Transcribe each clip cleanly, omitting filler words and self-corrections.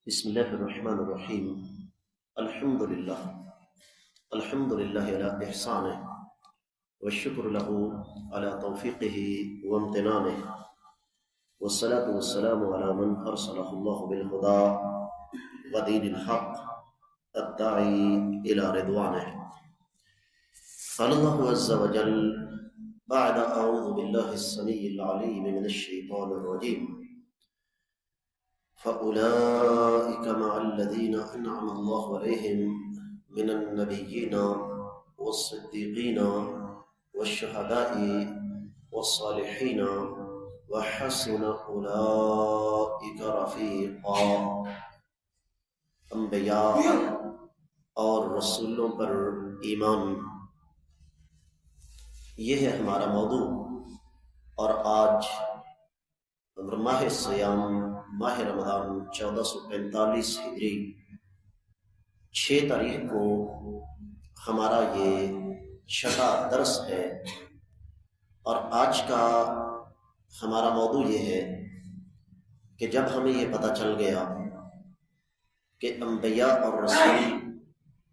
بسم الله الرحمن الرحيم. الحمد لله على إحسانه والشكر له على توفيقه وامتنانه، والصلاة والسلام على من أرسله الله بالهدى ودين الحق الداعي إلى رضوانه. قال الله عز وجل بعد أعوذ بالله السميع العليم من الشيطان الرجيم: فأولئك مع الذين أنعم الله عليهم من النبيين والصديقين والشهداء والصالحين وحسن أولئك رفيقا۔ انبیاء اور رسولوں پر ایمان، یہ ہے ہمارا موضوع۔ اور آج ماہ سیام، ماہ رمضان 1445 ہجری 6 تاریخ کو ہمارا یہ چھٹا درس ہے، اور آج کا ہمارا موضوع یہ ہے کہ جب ہمیں یہ پتہ چل گیا کہ انبیاء اور رسول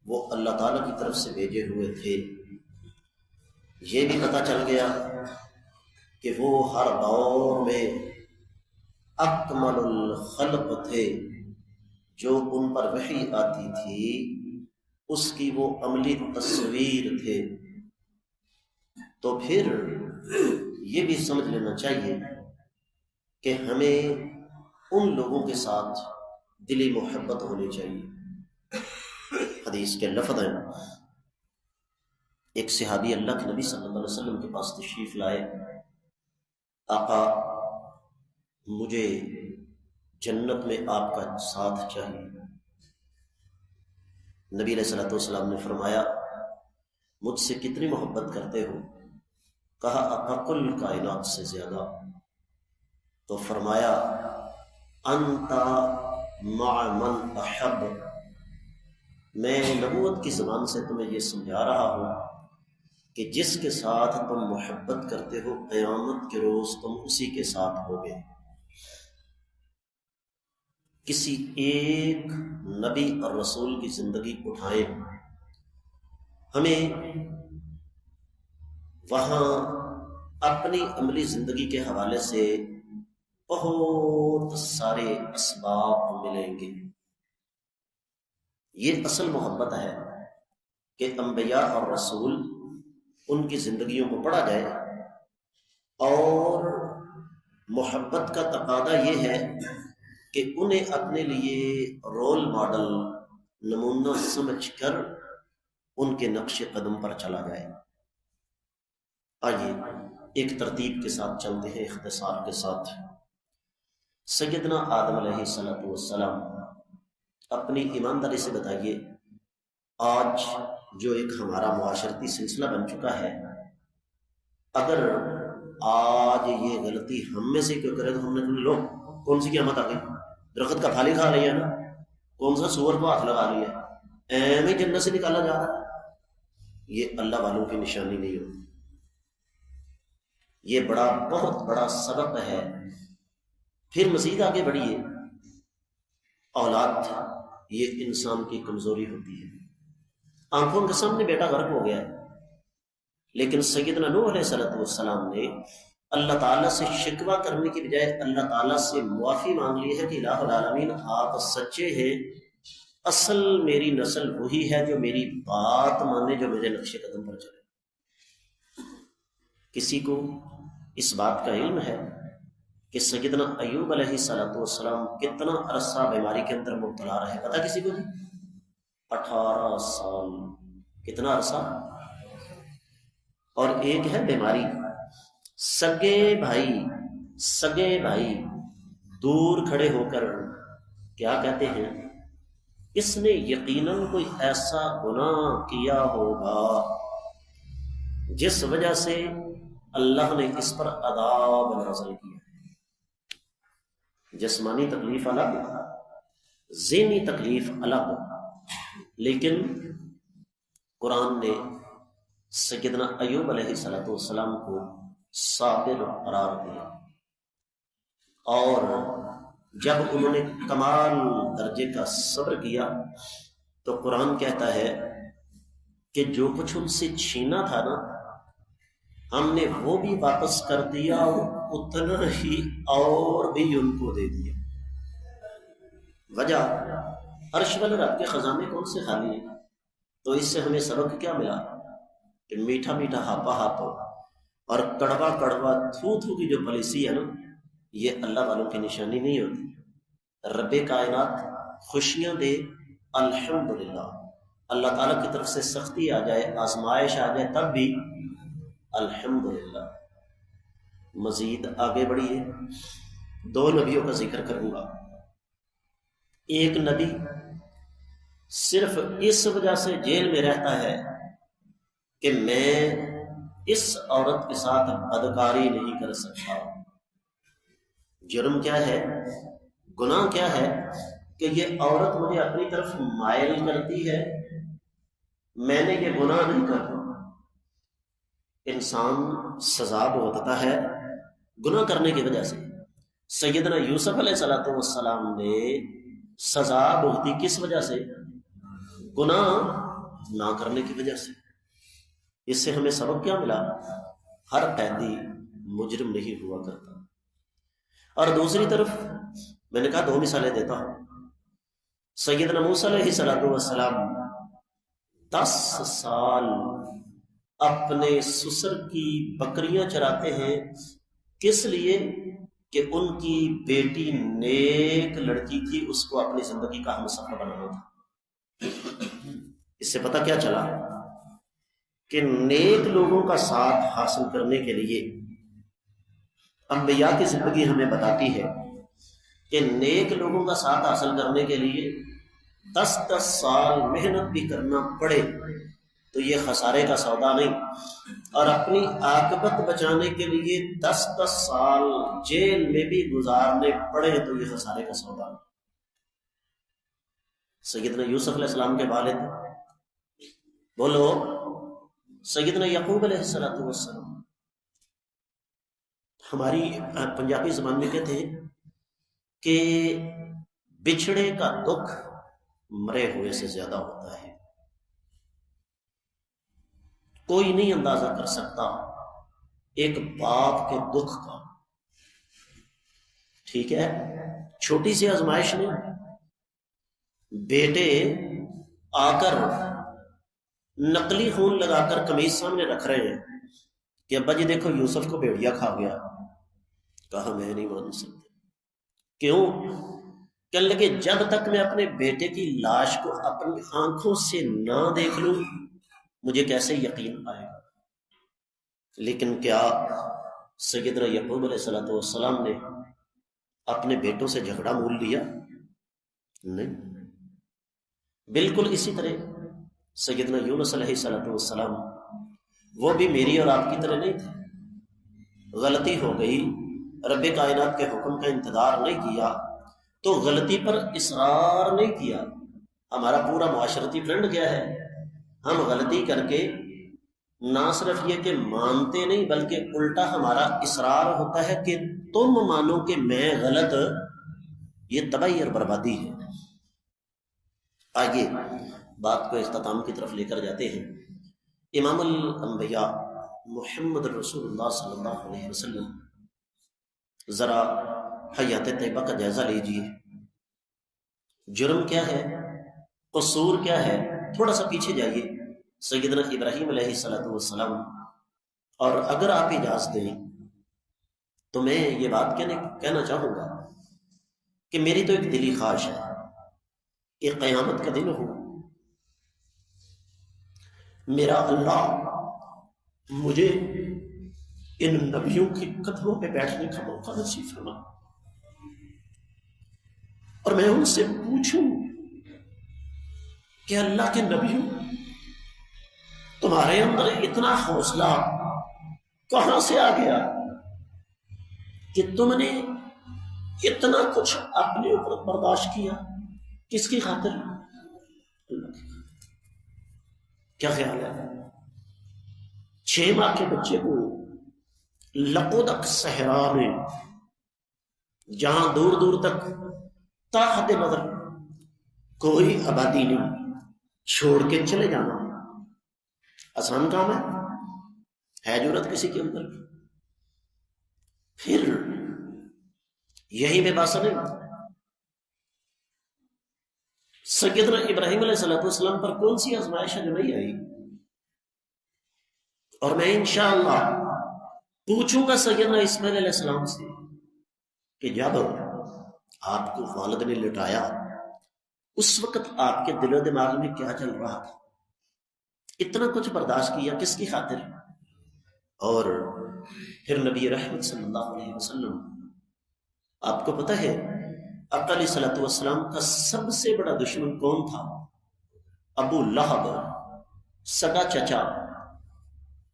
وہ اللہ تعالیٰ کی طرف سے بھیجے ہوئے تھے، یہ بھی پتہ چل گیا کہ وہ ہر دور میں اکمل الخلق تھے، جو ان پر وحی آتی تھی اس کی وہ عملی تصویر تھے، تو پھر یہ بھی سمجھ لینا چاہیے کہ ہمیں ان لوگوں کے ساتھ دلی محبت ہونی چاہیے۔ حدیث کے لفظ ہیں، ایک صحابی اللہ کے نبی صلی اللہ علیہ وسلم کے پاس تشریف لائے، آقا مجھے جنت میں آپ کا ساتھ چاہیے۔ نبی علیہ الصلوۃ والسلام نے فرمایا مجھ سے کتنی محبت کرتے ہو؟ کہا آقا کل کائنات سے زیادہ۔ تو فرمایا انت مع من احب، میں نبوت کی زبان سے تمہیں یہ سمجھا رہا ہوں کہ جس کے ساتھ تم محبت کرتے ہو قیامت کے روز تم اسی کے ساتھ ہوگے۔ کسی ایک نبی اور رسول کی زندگی اٹھائیں، ہمیں وہاں اپنی عملی زندگی کے حوالے سے بہت سارے اسباب ملیں گے۔ یہ اصل محبت ہے کہ انبیاء اور رسول ان کی زندگیوں کو پڑھا جائے، اور محبت کا تقاضا یہ ہے کہ انہیں اپنے لیے رول ماڈل، نمونہ سمجھ کر ان کے نقش قدم پر چلا جائے۔ آئیے ایک ترتیب کے ساتھ چلتے ہیں، اختصار کے ساتھ۔ سیدنا آدم علیہ السلام، اپنی ایمانداری سے بتائیے، آج جو ایک ہمارا معاشرتی سلسلہ بن چکا ہے، اگر آج یہ غلطی ہم میں سے کیوں کرے تو ہم نے لوگ کون سی قیامت آ گئی؟ درخت کا پھل ہی کھا رہی ہے نا، کون سا سور کو ہاتھ لگا رہی ہے، ایویں جنت سے نکالا جا رہا ہے۔ یہ اللہ والوں کی نشانی نہیں ہوتی، یہ بہت بڑا سبق ہے۔ پھر مزید آگے بڑھیے، اولاد یہ انسان کی کمزوری ہوتی ہے۔ آنکھوں کے سامنے بیٹا غرق ہو گیا ہے، لیکن سیدنا نوح علیہ السلام نے اللہ تعالیٰ سے شکوہ کرنے کی بجائے اللہ تعالیٰ سے معافی مانگ لی ہے کہ الہ العالمین آپ سچے ہیں، اصل میری نسل وہی ہے جو میری بات مانے، جو میرے نقش قدم پر چلے۔ کسی کو اس بات کا علم ہے کہ سیدنا ایوب علیہ السلام کتنا عرصہ بیماری کے اندر مبتلا رہے؟ پتہ کسی کو جی؟ 18 سال۔ کتنا عرصہ؟ اور ایک ہے بیماری، سگے بھائی دور کھڑے ہو کر کیا کہتے ہیں؟ اس نے یقیناً کوئی ایسا گناہ کیا ہوگا جس وجہ سے اللہ نے اس پر عذاب نازل کیا۔ جسمانی تکلیف الگ، ذہنی تکلیف الگ، لیکن قرآن نے سیدنا ایوب علیہ السلام کو صابر قرار دیا، اور جب انہوں نے کمال درجے کا صبر کیا تو قرآن کہتا ہے کہ جو کچھ ان سے چھینا تھا نا، ہم نے وہ بھی واپس کر دیا اور اتنا ہی اور بھی ان کو دے دیا۔ وجہ عرش والے رب کے خزانے کون سے خالی ہیں؟ تو اس سے ہمیں سبق کیا ملا کہ میٹھا میٹھا ہاپا ہاپو اور کڑوا کڑوا تھو تھو کی جو پالیسی ہے نا، یہ اللہ والوں کی نشانی نہیں ہوتی۔ رب کائنات خوشیاں دے، الحمدللہ۔ اللہ تعالیٰ کی طرف سے سختی آ جائے، آزمائش آ جائے، تب بھی الحمدللہ۔ مزید آگے بڑھیے، دو نبیوں کا ذکر کروں گا۔ ایک نبی صرف اس وجہ سے جیل میں رہتا ہے کہ میں اس عورت کے ساتھ بدکاری نہیں کر سکتا۔ جرم کیا ہے، گناہ کیا ہے کہ یہ عورت مجھے اپنی طرف مائل کرتی ہے، میں نے یہ گناہ نہیں کرتا۔ انسان سزا بھگتتا ہے گناہ کرنے کی وجہ سے۔ سیدنا یوسف علیہ السلام نے سزا بھگتی کس وجہ سے؟ گناہ نہ کرنے کی وجہ سے۔ اس سے ہمیں سبق کیا ملا؟ ہر قیدی مجرم نہیں ہوا کرتا۔ اور دوسری طرف میں نے کہا دو مثالیں دیتا ہوں۔ سیدنا موسیٰ علیہ السلام 10 سال اپنے سسر کی بکریاں چراتے ہیں، کس لیے؟ کہ ان کی بیٹی نیک لڑکی تھی، اس کو اپنی زندگی کا ہمسفر بنانا تھا۔ اس سے پتہ کیا چلا کہ نیک لوگوں کا ساتھ حاصل کرنے کے لیے انبیاء کی زندگی ہمیں بتاتی ہے کہ نیک لوگوں کا ساتھ حاصل کرنے کے لیے 10 سال محنت بھی کرنا پڑے تو یہ خسارے کا سودا نہیں، اور اپنی عاقبت بچانے کے لیے 10 سال جیل میں بھی گزارنے پڑے تو یہ خسارے کا سودا نہیں۔ سیدنا یوسف علیہ السلام کے والد بولو، سیدنا یعقوب علیہ السلام، ہماری پنجابی زبان میں کہتے ہیں کہ بچھڑے کا دکھ مرے ہوئے سے زیادہ ہوتا ہے۔ کوئی نہیں اندازہ کر سکتا ایک باپ کے دکھ کا۔ ٹھیک ہے، چھوٹی سی آزمائش نہیں، بیٹے آ کر نقلی خون لگا کر قمیص سامنے رکھ رہے ہیں کہ ابا جی دیکھو یوسف کو بھیڑیا کھا گیا۔ کہا میں نہیں مان سکتا۔ کیوں؟ کہنے لگے جب تک میں اپنے بیٹے کی لاش کو اپنی آنکھوں سے نہ دیکھ لوں مجھے کیسے یقین آئے گا۔ لیکن کیا سیدنا یعقوب علیہ السلام نے اپنے بیٹوں سے جھگڑا مول لیا؟ نہیں۔ بالکل اسی طرح سیدنا یونس علیہ السلام، وہ بھی میری اور آپ کی طرح نہیں تھے۔ غلطی ہو گئی، رب کائنات کے حکم کا انتظار نہیں کیا تو غلطی پر اصرار نہیں کیا۔ ہمارا پورا معاشرتی ٹرینڈ کیا ہے؟ ہم غلطی کر کے نہ صرف یہ کہ مانتے نہیں بلکہ الٹا ہمارا اصرار ہوتا ہے کہ تم مانو کہ میں غلط۔ یہ تباہی اور بربادی ہے۔ آگے بات کو اختتام کی طرف لے کر جاتے ہیں۔ امام الانبیاء محمد رسول اللہ صلی اللہ علیہ وسلم، ذرا حیات طیبہ کا جائزہ لیجیے۔ جرم کیا ہے، قصور کیا ہے؟ تھوڑا سا پیچھے جائیے، سیدنا ابراہیم علیہ السلام۔ اور اگر آپ اجازت دیں تو میں یہ بات کہنا چاہوں گا کہ میری تو ایک دلی خواہش ہے کہ قیامت کا دن ہو، میرا اللہ مجھے ان نبیوں کے قدموں پہ بیٹھنے کا موقع نصیب فرما، اور میں ان سے پوچھوں کہ اللہ کے نبیوں تمہارے اندر اتنا حوصلہ کہاں سے آ گیا کہ تم نے اتنا کچھ اپنے اوپر برداشت کیا؟ کس کی خاطر؟ اللہ کی خاطر۔ کیا خیال ہے؟ 6 ماہ کے بچے کو لقودق صحرا میں جہاں دور دور تک تا حد نظر کوئی آبادی نہیں، چھوڑ کے چلے جانا آسان کام ہے ضرورت کسی کے اندر؟ پھر یہی بے باسا نہیں، سیدنا ابراہیم علیہ السلام پر کون سی آزمائش ہے جو نہیں آئی؟ اور میں انشاءاللہ پوچھوں گا سیدنا اسماعیل علیہ السلام سے کہ جب آپ کو والد نے لٹایا اس وقت آپ کے دل و دماغ میں کیا چل رہا تھا؟ اتنا کچھ برداشت کیا کس کی خاطر؟ اور پھر نبی رحمت صلی اللہ علیہ وسلم، آپ کو پتہ ہے آقا علیہ الصلوۃ والسلام کا سب سے بڑا دشمن کون تھا؟ ابو لہب، سگا چچا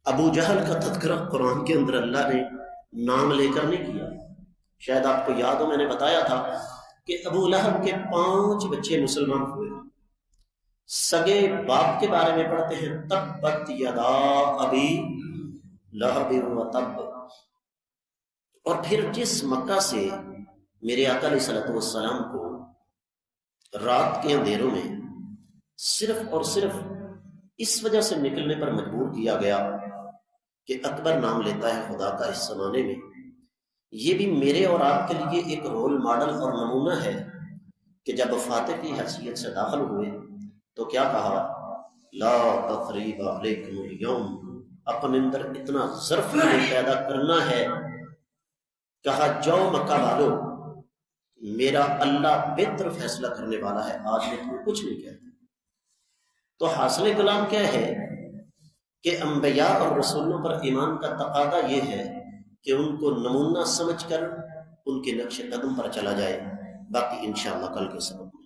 ابو جہل کا تذکرہ قرآن کے اندر اللہ نے نام لے کر نہیں کیا۔ شاید آپ کو یاد ہو میں نے بتایا تھا کہ ابو لہب کے 5 بچے مسلمان ہوئے۔ سگے باپ کے بارے میں پڑھتے ہیں تبت یدا ابی لہب و تب۔ اور پھر جس مکہ سے میرے آقا علیہ الصلوۃ والسلام کو رات کے اندھیروں میں صرف اور صرف اس وجہ سے نکلنے پر مجبور کیا گیا کہ اکبر نام لیتا ہے خدا کا اس زمانے میں، یہ بھی میرے اور آپ کے لیے ایک رول ماڈل اور نمونہ ہے کہ جب فاتح کی حیثیت سے داخل ہوئے تو کیا کہا؟ لا تثریب علیکم اليوم، اپنے اندر اتنا ظرف پیدا کرنا ہے، کہا جاؤ مکہ والو میرا اللہ بہتر فیصلہ کرنے والا ہے، آج میں تمہیں کچھ نہیں کہتا۔ تو حاصل کلام کیا ہے کہ انبیاء اور رسولوں پر ایمان کا تقاضا یہ ہے کہ ان کو نمونہ سمجھ کر ان کے نقش قدم پر چلا جائے۔ باقی انشاءاللہ کل کے سبق